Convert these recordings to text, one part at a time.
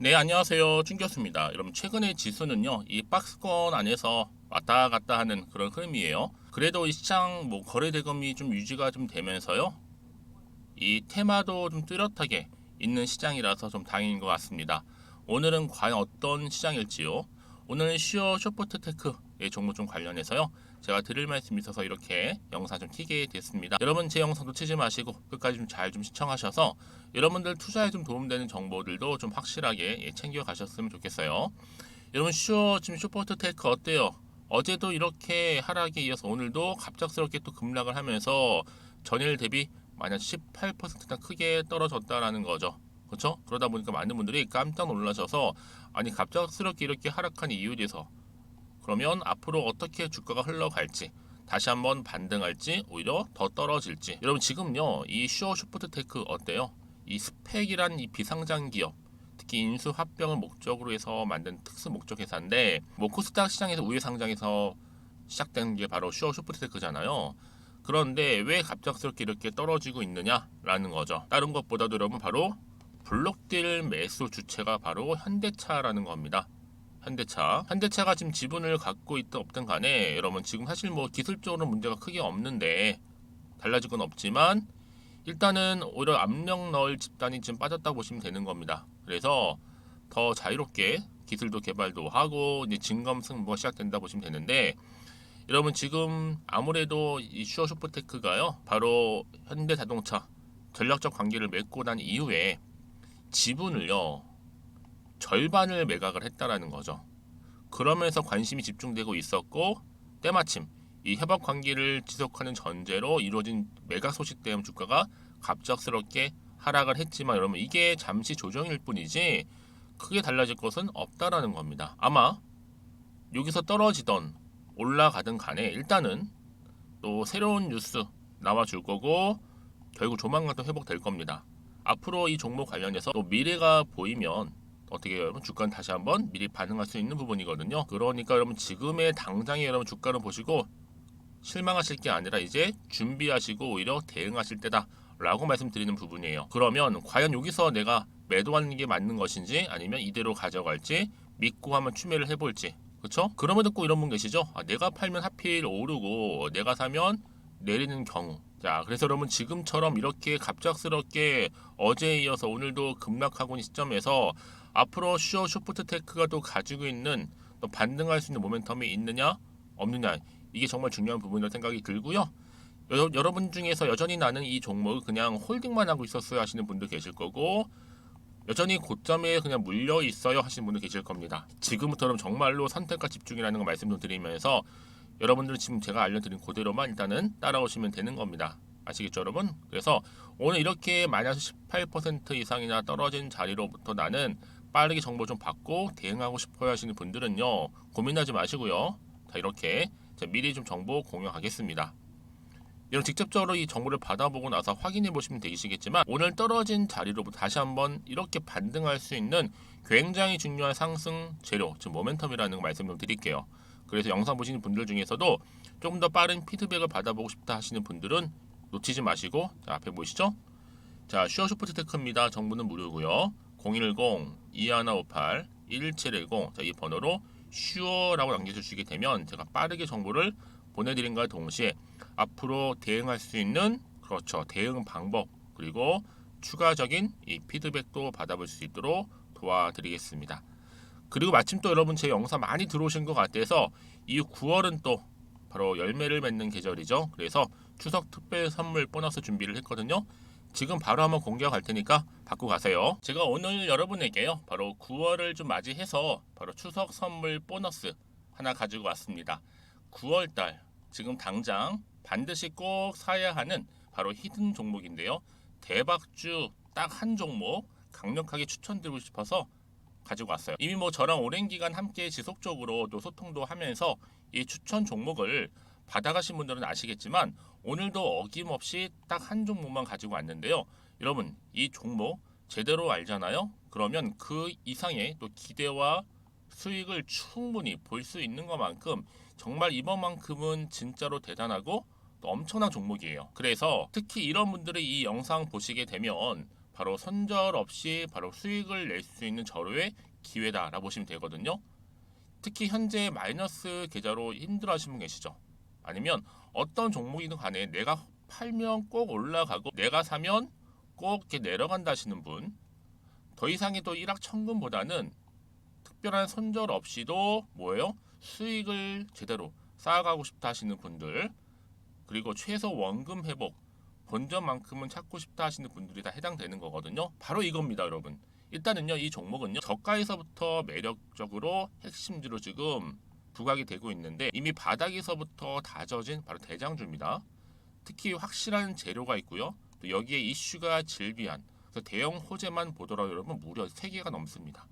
네, 안녕하세요. 춘교수입니다. 여러분, 최근에 지수는요, 이 박스권 안에서 왔다 갔다 하는 그런 흐름이에요. 그래도 이 시장 거래 대금이 좀 유지가 좀 되면서요, 이 테마도 좀 뚜렷하게 있는 시장이라서 좀 다행인 것 같습니다. 오늘은 과연 어떤 시장일지요? 오늘 슈어 쇼포트 테크의 종목 좀 관련해서요. 제가 드릴 말씀이 있어서 이렇게 영상 좀 키게 됐습니다. 여러분 제 영상 놓치지 마시고 끝까지 좀 잘 좀 시청하셔서 여러분들 투자에 좀 도움되는 정보들도 좀 확실하게 챙겨 가셨으면 좋겠어요. 여러분 슈어 지금 쇼포트 테크 어때요? 어제도 이렇게 하락에 이어서 오늘도 갑작스럽게 또 급락을 하면서 전일 대비 만약 18%나 크게 떨어졌다라는 거죠. 그렇죠? 그러다 보니까 많은 분들이 깜짝 놀라셔서 아니 갑작스럽게 이렇게 하락한 이유에 대해서 그러면 앞으로 어떻게 주가가 흘러갈지 다시 한번 반등할지 오히려 더 떨어질지 여러분 지금요 이 슈어 슈퍼트 테크 어때요? 이 스펙이란 이 비상장 기업 특히 인수 합병을 목적으로 해서 만든 특수 목적 회사인데 코스닥 시장에서 우회 상장에서 시작된 게 바로 슈어 슈퍼트 테크잖아요. 그런데 왜 갑작스럽게 이렇게 떨어지고 있느냐라는 거죠. 다른 것보다도 여러분 바로 블록딜 매수 주체가 바로 현대차라는 겁니다. 현대차가 지금 지분을 갖고 있든 없든 간에 여러분 지금 사실 기술적으로 문제가 크게 없는데 달라질 건 없지만 일단은 오히려 압력 넣을 집단이 지금 빠졌다고 보시면 되는 겁니다. 그래서 더 자유롭게 기술도 개발도 하고 이제 진검승부가 시작된다 보시면 되는데 여러분 지금 아무래도 이 슈어 쇼프테크가요 바로 현대자동차 전략적 관계를 맺고 난 이후에 지분을요 절반을 매각을 했다라는 거죠. 그러면서 관심이 집중되고 있었고 때마침 이 협업 관계를 지속하는 전제로 이루어진 매각 소식 때문에 주가가 갑작스럽게 하락을 했지만 여러분 이게 잠시 조정일 뿐이지 크게 달라질 것은 없다라는 겁니다. 아마 여기서 떨어지던 올라가든 간에 일단은 또 새로운 뉴스 나와줄 거고 결국 조만간 또 회복될 겁니다. 앞으로 이 종목 관련해서 또 미래가 보이면 어떻게 여러분 주가는 다시 한번 미리 반응할 수 있는 부분이거든요. 그러니까 여러분 지금의 당장의 여러분 주가를 보시고 실망하실 게 아니라 이제 준비하시고 오히려 대응하실 때다 라고 말씀드리는 부분이에요. 그러면 과연 여기서 내가 매도하는 게 맞는 것인지 아니면 이대로 가져갈지 믿고 한번 추매를 해볼지 그렇죠? 그러면 듣고 이런 분 계시죠? 내가 팔면 하필 오르고 내가 사면 내리는 경우 자 그래서 여러분 지금처럼 이렇게 갑작스럽게 어제에 이어서 오늘도 급락하고 있는 시점에서 앞으로 슈어 쇼프트 테크가 또 가지고 있는 또 반등할 수 있는 모멘텀이 있느냐 없느냐 이게 정말 중요한 부분이라고 생각이 들고요. 여러분 중에서 여전히 나는 이 종목을 그냥 홀딩만 하고 있었어요 하시는 분도 계실 거고 여전히 고점에 그냥 물려 있어요 하시는 분도 계실 겁니다. 지금부터는 정말로 선택과 집중이라는 거 말씀 좀 드리면서 여러분들 지금 제가 알려드린 그대로만 일단은 따라오시면 되는 겁니다. 아시겠죠 여러분? 그래서 오늘 이렇게 마이너스 18% 이상이나 떨어진 자리로부터 나는 빠르게 정보 좀 받고 대응하고 싶어요 하시는 분들은요 고민하지 마시고요. 자 이렇게 미리 좀 정보 공유하겠습니다. 이런 직접적으로 이 정보를 받아보고 나서 확인해 보시면 되시겠지만 오늘 떨어진 자리로부터 다시 한번 이렇게 반등할 수 있는 굉장히 중요한 상승 재료, 즉 모멘텀이라는 거 말씀 좀 드릴게요. 그래서 영상 보시는 분들 중에서도 조금 더 빠른 피드백을 받아보고 싶다 하시는 분들은 놓치지 마시고 자, 앞에 보이시죠? 자, 슈어슈퍼트테크입니다. 정보는 무료고요. 010-2158-1710 자, 이 번호로 슈어라고 남겨주시게 되면 제가 빠르게 정보를 보내드린과 동시에 앞으로 대응할 수 있는 그렇죠 대응 방법 그리고 추가적인 이 피드백도 받아볼 수 있도록 도와드리겠습니다. 그리고 마침 또 여러분 제 영상 많이 들어오신 것 같아서 이 9월은 또 바로 열매를 맺는 계절이죠. 그래서 추석 특별 선물 보너스 준비를 했거든요. 지금 바로 한번 공개할 테니까 받고 가세요. 제가 오늘 여러분에게요 바로 9월을 좀 맞이해서 바로 추석 선물 보너스 하나 가지고 왔습니다. 9월달 지금 당장 반드시 꼭 사야 하는 바로 히든 종목인데요. 대박주 딱 한 종목 강력하게 추천드리고 싶어서 가지고 왔어요. 이미 저랑 오랜 기간 함께 지속적으로 또 소통도 하면서 이 추천 종목을 받아가신 분들은 아시겠지만 오늘도 어김없이 딱 한 종목만 가지고 왔는데요. 여러분 이 종목 제대로 알잖아요. 그러면 그 이상의 또 기대와 수익을 충분히 볼 수 있는 것만큼 정말 이번만큼은 진짜로 대단하고 또 엄청난 종목이에요. 그래서 특히 이런 분들이 이 영상 보시게 되면 바로 손절 없이 바로 수익을 낼 수 있는 절호의 기회다라고 보시면 되거든요. 특히 현재 마이너스 계좌로 힘들어하시는 분 계시죠? 아니면 어떤 종목이든 간에 내가 팔면 꼭 올라가고 내가 사면 꼭 이렇게 내려간다 하시는 분, 더 이상의 또 일확천금보다는 특별한 손절 없이도 뭐예요? 수익을 제대로 쌓아가고 싶다 하시는 분들, 그리고 최소 원금 회복, 본전만큼은 찾고 싶다 하시는 분들이 다 해당되는 거거든요. 바로 이겁니다, 여러분. 일단은요, 이 종목은요, 저가에서부터 매력적으로 핵심주로 지금 부각이 되고 있는데 이미 바닥에서부터 다져진 바로 대장주입니다. 특히 확실한 재료가 있고요. 또 여기에 이슈가 질비한, 그래서 대형 호재만 보더라도 여러분 무려 3개가 넘습니다.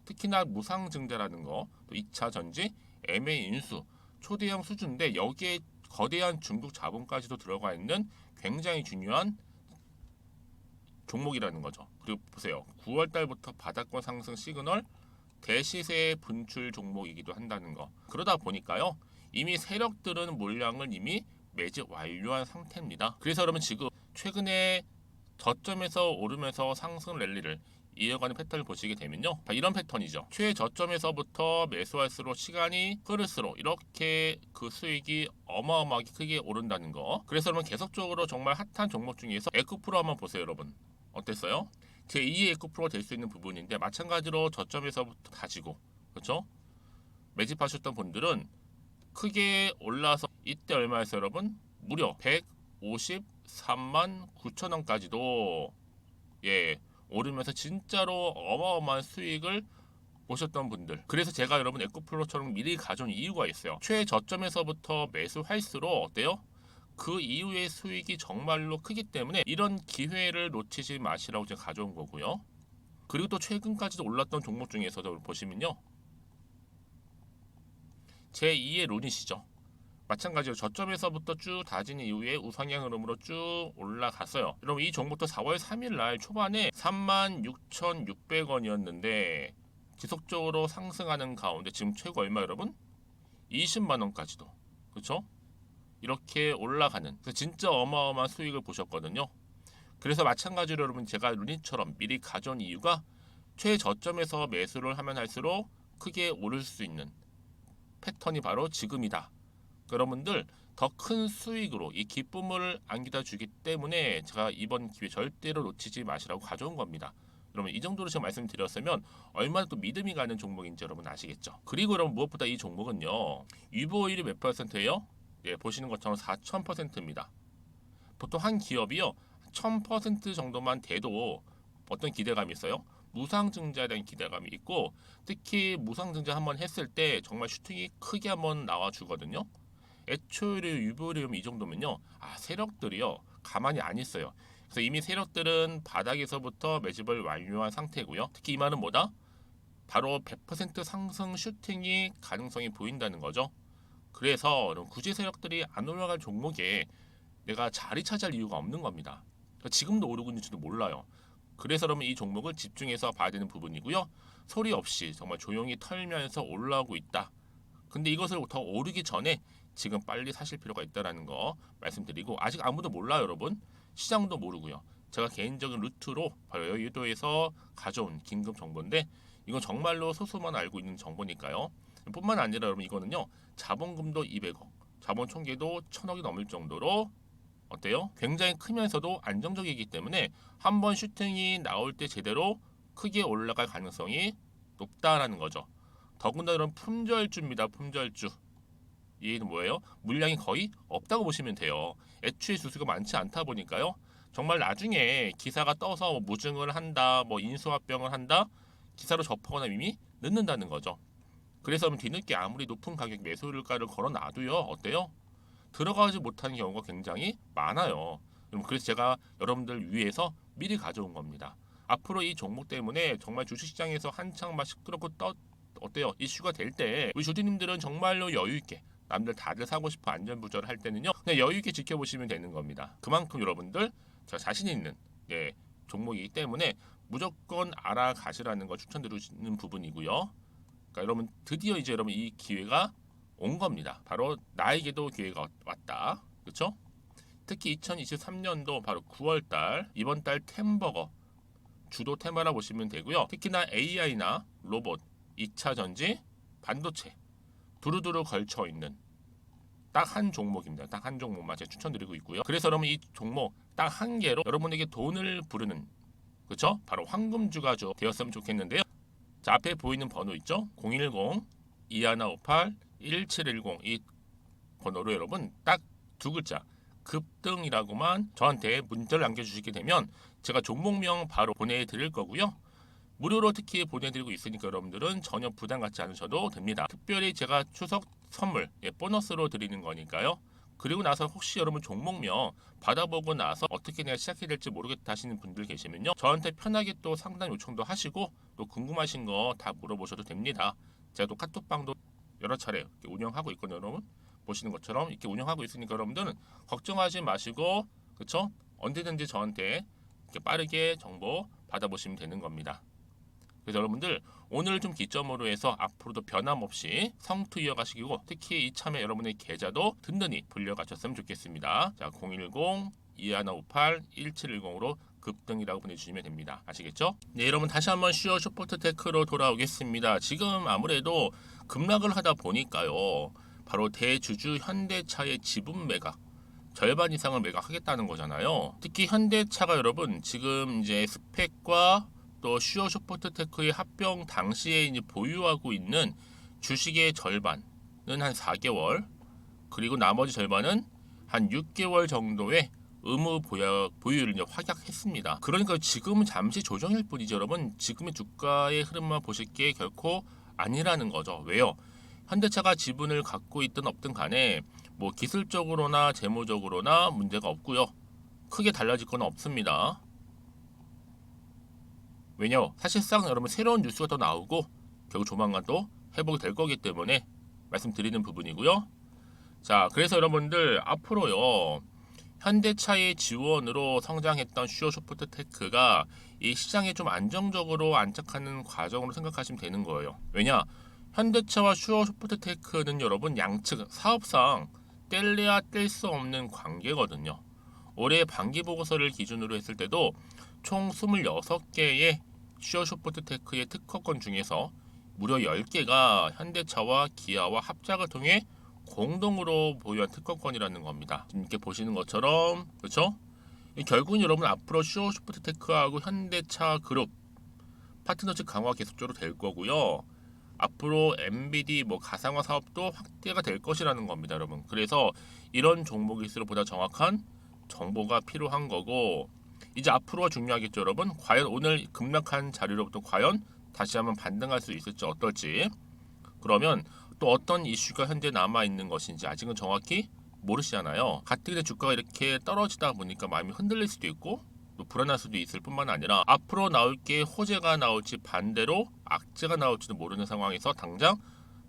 특히나 무상증자라는 거, 또 2차 전지, MA 인수, 초대형 수준인데 여기에 거대한 중국 자본까지도 들어가 있는 굉장히 중요한 종목이라는 거죠. 그리고 보세요. 9월 달부터 바닥권 상승 시그널, 대시세 분출 종목이기도 한다는 거. 그러다 보니까요. 이미 세력들은 물량을 이미 매집 완료한 상태입니다. 그래서 여러분 지금 최근에 저점에서 오르면서 상승 랠리를 이어가는 패턴을 보시게 되면요. 이런 패턴이죠. 최저점에서부터 매수할수록 시간이 흐를수록 이렇게 그 수익이 어마어마하게 크게 오른다는 거. 그래서 여러분 계속적으로 정말 핫한 종목 중에서 에코프로 한번 보세요, 여러분. 어땠어요? 제2의 에코프로가 될 수 있는 부분인데 마찬가지로 저점에서부터 다지고, 그렇죠? 매집하셨던 분들은 크게 올라서 이때 얼마였어요, 여러분? 무려 153만 9천 원까지도 오르면서 진짜로 어마어마한 수익을 보셨던 분들. 그래서 제가 여러분 에코플로처럼 미리 가져온 이유가 있어요. 최저점에서부터 매수할수록 어때요? 그 이후의 수익이 정말로 크기 때문에 이런 기회를 놓치지 마시라고 제가 가져온 거고요. 그리고 또 최근까지도 올랐던 종목 중에서도 보시면요. 제2의 룬이시죠. 마찬가지로 저점에서부터 쭉 다진 이후에 우상향 흐름으로 쭉 올라갔어요. 여러분 이 종목도 4월 3일 날 초반에 36,600원이었는데 지속적으로 상승하는 가운데 지금 최고 얼마 여러분? 20만 원까지도. 그렇죠? 이렇게 올라가는 그래서 진짜 어마어마한 수익을 보셨거든요. 그래서 마찬가지로 여러분 제가 루닛처럼 미리 가져온 이유가 최저점에서 매수를 하면 할수록 크게 오를 수 있는 패턴이 바로 지금이다. 여러분들 더 큰 수익으로 이 기쁨을 안겨다 주기 때문에 제가 이번 기회 절대로 놓치지 마시라고 가져온 겁니다. 여러분 이 정도로 제가 말씀드렸으면 얼마나 또 믿음이 가는 종목인지 여러분 아시겠죠? 그리고 여러분 무엇보다 이 종목은요. 유보율이 몇 %예요? 보시는 것처럼 4000%입니다. 보통 한 기업이요 1000% 정도만 돼도 어떤 기대감이 있어요? 무상증자에 대한 기대감이 있고 특히 무상증자 한번 했을 때 정말 슈팅이 크게 한번 나와주거든요. 애초에 유보율이 이 정도면요, 세력들이요 가만히 안 있어요. 그래서 이미 세력들은 바닥에서부터 매집을 완료한 상태고요. 특히 이 말은 뭐다? 바로 100% 상승 슈팅이 가능성이 보인다는 거죠. 그래서 굳이 세력들이 안 올라갈 종목에 내가 자리 차지할 이유가 없는 겁니다. 지금도 오르고 있는지도 몰라요. 그래서 그러면 이 종목을 집중해서 봐야 되는 부분이고요. 소리 없이 정말 조용히 털면서 올라오고 있다. 근데 이것을 더 오르기 전에 지금 빨리 사실 필요가 있다는 거 말씀드리고 아직 아무도 몰라요, 여러분. 시장도 모르고요. 제가 개인적인 루트로 바로 여의도에서 가져온 긴급 정보인데 이건 정말로 소수만 알고 있는 정보니까요. 뿐만 아니라 여러분 이거는요. 자본금도 200억, 자본 총계도 1000억이 넘을 정도로 어때요? 굉장히 크면서도 안정적이기 때문에 한번 슈팅이 나올 때 제대로 크게 올라갈 가능성이 높다라는 거죠. 더군다나 이런 품절주입니다. 품절주. 얘는 뭐예요? 물량이 거의 없다고 보시면 돼요. 애초에 수수가 많지 않다 보니까요. 정말 나중에 기사가 떠서 뭐 무증을 한다, 뭐 인수합병을 한다, 기사로 접하거나 이미 늦는다는 거죠. 그래서 뒤늦게 아무리 높은 가격 매수가를 걸어놔도요. 어때요? 들어가지 못하는 경우가 굉장히 많아요. 그래서 제가 여러분들 위해서 미리 가져온 겁니다. 앞으로 이 종목 때문에 정말 주식시장에서 한창 막 시끄럽고 어때요? 이슈가 될 때 우리 주주님들은 정말로 여유 있게 남들 다들 사고 싶어 안전부절을 할 때는요. 그냥 여유 있게 지켜보시면 되는 겁니다. 그만큼 여러분들 저 자신 있는 종목이기 때문에 무조건 알아가시라는 거 추천드리는 부분이고요. 그러니까 여러분 드디어 이제 여러분 이 기회가 온 겁니다. 바로 나에게도 기회가 왔다. 그렇죠? 특히 2023년도 바로 9월 달 이번 달 템버거 주도 테마라 보시면 되고요. 특히나 AI나 로봇, 2차 전지, 반도체 두루두루 걸쳐 있는 딱 한 종목입니다. 딱 한 종목만 제가 추천드리고 있고요. 그래서 여러분 이 종목 딱 한 개로 여러분에게 돈을 부르는, 그렇죠? 바로 황금주가 되었으면 좋겠는데요. 자, 앞에 보이는 번호 있죠? 010-2158-1710 이 번호로 여러분 딱 두 글자 급등이라고만 저한테 문자를 남겨주시게 되면 제가 종목명 바로 보내드릴 거고요. 무료로 특히 보내드리고 있으니까 여러분들은 전혀 부담 갖지 않으셔도 됩니다. 특별히 제가 추석 선물 보너스로 드리는 거니까요. 그리고 나서 혹시 여러분 종목명 받아보고 나서 어떻게 내가 시작해야 될지 모르겠다 하시는 분들 계시면요, 저한테 편하게 또 상담 요청도 하시고 또 궁금하신 거 다 물어보셔도 됩니다. 제가 또 카톡방도 여러 차례 이렇게 운영하고 있거든요. 여러분 보시는 것처럼 이렇게 운영하고 있으니까 여러분들은 걱정하지 마시고, 그렇죠? 언제든지 저한테 이렇게 빠르게 정보 받아보시면 되는 겁니다. 그래서 여러분들 오늘 좀 기점으로 해서 앞으로도 변함없이 성투 이어가시고, 특히 이참에 여러분의 계좌도 든든히 불려가셨으면 좋겠습니다. 자, 010-2158-1710으로 급등이라고 보내주시면 됩니다. 아시겠죠? 네, 여러분 다시 한번 슈어 슈퍼트테크로 돌아오겠습니다. 지금 아무래도 급락을 하다 보니까요, 바로 대주주 현대차의 지분 매각 절반 이상을 매각하겠다는 거잖아요. 특히 현대차가 여러분 지금 이제 스펙과 또 슈어 슈퍼트테크의 합병 당시에 이제 보유하고 있는 주식의 절반은 한 4개월, 그리고 나머지 절반은 한 6개월 정도의 의무 보유를 이제 확약했습니다. 그러니까 지금은 잠시 조정일 뿐이죠, 여러분. 지금의 주가의 흐름만 보실 게 결코 아니라는 거죠. 왜요? 현대차가 지분을 갖고 있든 없든 간에 뭐 기술적으로나 재무적으로나 문제가 없고요. 크게 달라질 건 없습니다. 왜냐? 사실상 여러분 새로운 뉴스가 더 나오고 결국 조만간 또 회복이 될 거기 때문에 말씀드리는 부분이고요. 자, 그래서 여러분들 앞으로요, 현대차의 지원으로 성장했던 슈어 슈퍼트테크가 이 시장에 좀 안정적으로 안착하는 과정으로 생각하시면 되는 거예요. 왜냐? 현대차와 슈어 슈퍼트테크는 여러분 양측 사업상 뗄래야 뗄 수 없는 관계거든요. 올해 반기 보고서를 기준으로 했을 때도 총 26개의 슈어 슈퍼트테크의 특허권 중에서 무려 10개가 현대차와 기아와 합작을 통해 공동으로 보유한 특허권이라는 겁니다. 지금 이렇게 보시는 것처럼, 그렇죠? 결국은 여러분 앞으로 슈어 슈퍼트테크하고 현대차 그룹 파트너십 강화 계속적으로 될 거고요. 앞으로 MBD 뭐 가상화 사업도 확대가 될 것이라는 겁니다, 여러분. 그래서 이런 종목일수록 보다 정확한 정보가 필요한 거고, 이제 앞으로가 중요하겠죠, 여러분. 과연 오늘 급락한 자리로부터 과연 다시 한번 반등할 수 있을지 어떨지, 그러면 또 어떤 이슈가 현재 남아 있는 것인지 아직은 정확히 모르시잖아요. 가뜩이나 주가가 이렇게 떨어지다 보니까 마음이 흔들릴 수도 있고 또 불안할 수도 있을 뿐만 아니라 앞으로 나올 게 호재가 나올지 반대로 악재가 나올지도 모르는 상황에서 당장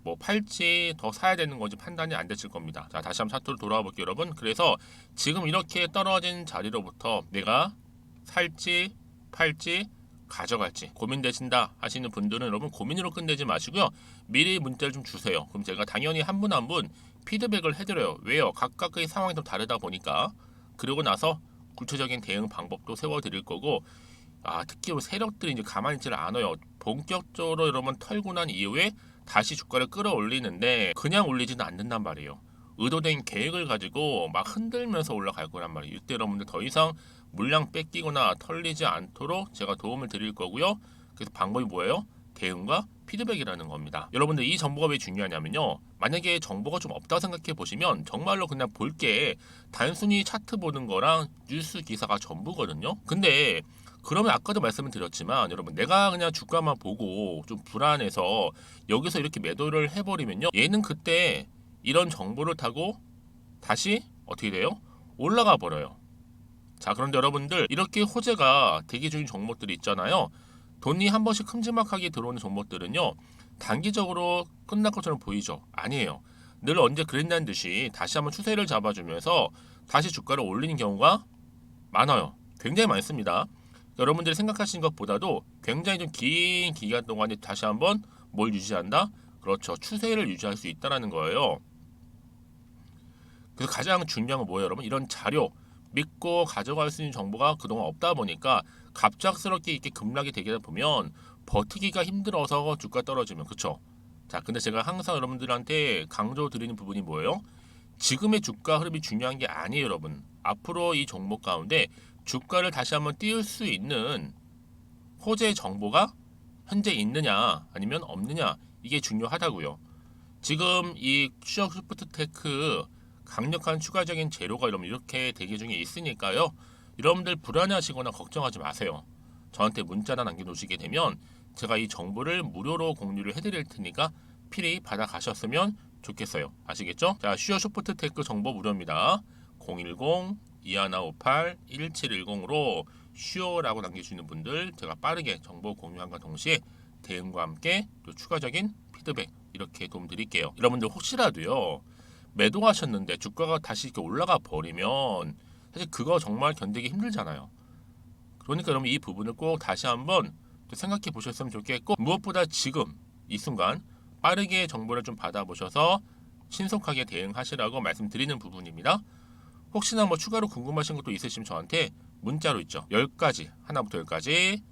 뭐 팔지 더 사야 되는 건지 판단이 안 되실 겁니다. 자, 다시 한번 차트로 돌아와 볼게요, 여러분. 그래서 지금 이렇게 떨어진 자리로부터 내가 살지 팔지 가져갈지 고민되신다 하시는 분들은 여러분 고민으로 끝내지 마시고요. 미리 문자를 좀 주세요. 그럼 제가 당연히 한 분 한 분 피드백을 해드려요. 왜요? 각각의 상황이 좀 다르다 보니까. 그리고 나서 구체적인 대응 방법도 세워드릴 거고, 특히 세력들이 이제 가만히 있지를 않아요. 본격적으로 여러분 털고 난 이후에 다시 주가를 끌어올리는데 그냥 올리지는 않는단 말이에요. 의도된 계획을 가지고 막 흔들면서 올라갈 거란 말이에요. 이때 여러분들 더 이상 물량 뺏기거나 털리지 않도록 제가 도움을 드릴 거고요. 그래서 방법이 뭐예요? 대응과 피드백이라는 겁니다. 여러분들 이 정보가 왜 중요하냐면요, 만약에 정보가 좀 없다고 생각해 보시면 정말로 그냥 볼 게 단순히 차트 보는 거랑 뉴스 기사가 전부거든요. 근데 그러면 아까도 말씀을 드렸지만 여러분, 내가 그냥 주가만 보고 좀 불안해서 여기서 이렇게 매도를 해버리면요, 얘는 그때 이런 정보를 타고 다시 어떻게 돼요? 올라가 버려요. 자, 그런데 여러분들 이렇게 호재가 대기 중인 종목들이 있잖아요. 돈이 한 번씩 큼지막하게 들어오는 종목들은요, 단기적으로 끝날 것처럼 보이죠? 아니에요. 늘 언제 그랬냐는 듯이 다시 한번 추세를 잡아주면서 다시 주가를 올리는 경우가 많아요. 굉장히 많습니다. 여러분들이 생각하시는 것보다도 굉장히 좀 긴 기간 동안에 다시 한번 뭘 유지한다? 그렇죠. 추세를 유지할 수 있다는 거예요. 그래서 가장 중요한 건 뭐예요, 여러분? 이런 자료, 믿고 가져갈 수 있는 정보가 그동안 없다 보니까 갑작스럽게 이렇게 급락이 되게 보면 버티기가 힘들어서 주가 떨어지면 그쵸? 자, 근데 제가 항상 여러분들한테 강조 드리는 부분이 뭐예요? 지금의 주가 흐름이 중요한 게 아니에요, 여러분. 앞으로 이 종목 가운데 주가를 다시 한번 띄울 수 있는 호재 정보가 현재 있느냐 아니면 없느냐 이게 중요하다고요. 지금 이 취업 슈퍼트테크 강력한 추가적인 재료가 여러분 이렇게 대기 중에 있으니까요. 여러분들 불안해하시거나 걱정하지 마세요. 저한테 문자나 남겨놓으시게 되면 제가 이 정보를 무료로 공유를 해드릴 테니까 필히 받아가셨으면 좋겠어요. 아시겠죠? 자, 슈어 슈퍼트테크 정보 무료입니다. 010-2158-1710으로 슈어라고 남겨주시는 분들 제가 빠르게 정보 공유함과 동시에 대응과 함께 또 추가적인 피드백 이렇게 도움 드릴게요. 여러분들 혹시라도요 매도하셨는데 주가가 다시 이렇게 올라가 버리면 사실 그거 정말 견디기 힘들잖아요. 그러니까 여러분 이 부분을 꼭 다시 한번 또 생각해 보셨으면 좋겠고 무엇보다 지금 이 순간 빠르게 정보를 좀 받아보셔서 신속하게 대응하시라고 말씀드리는 부분입니다. 혹시나 뭐 추가로 궁금하신 것도 있으시면 저한테 문자로 있죠. 10가지 하나부터 10가지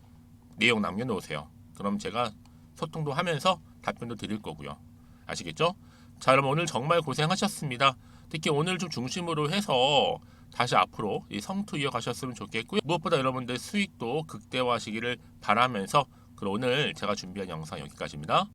내용 남겨놓으세요. 그럼 제가 소통도 하면서 답변도 드릴 거고요. 아시겠죠? 자, 여러분 오늘 정말 고생하셨습니다. 특히 오늘 좀 중심으로 해서 다시 앞으로 이 성투 이어가셨으면 좋겠고요. 무엇보다 여러분들 수익도 극대화하시기를 바라면서 그럼 오늘 제가 준비한 영상 여기까지입니다.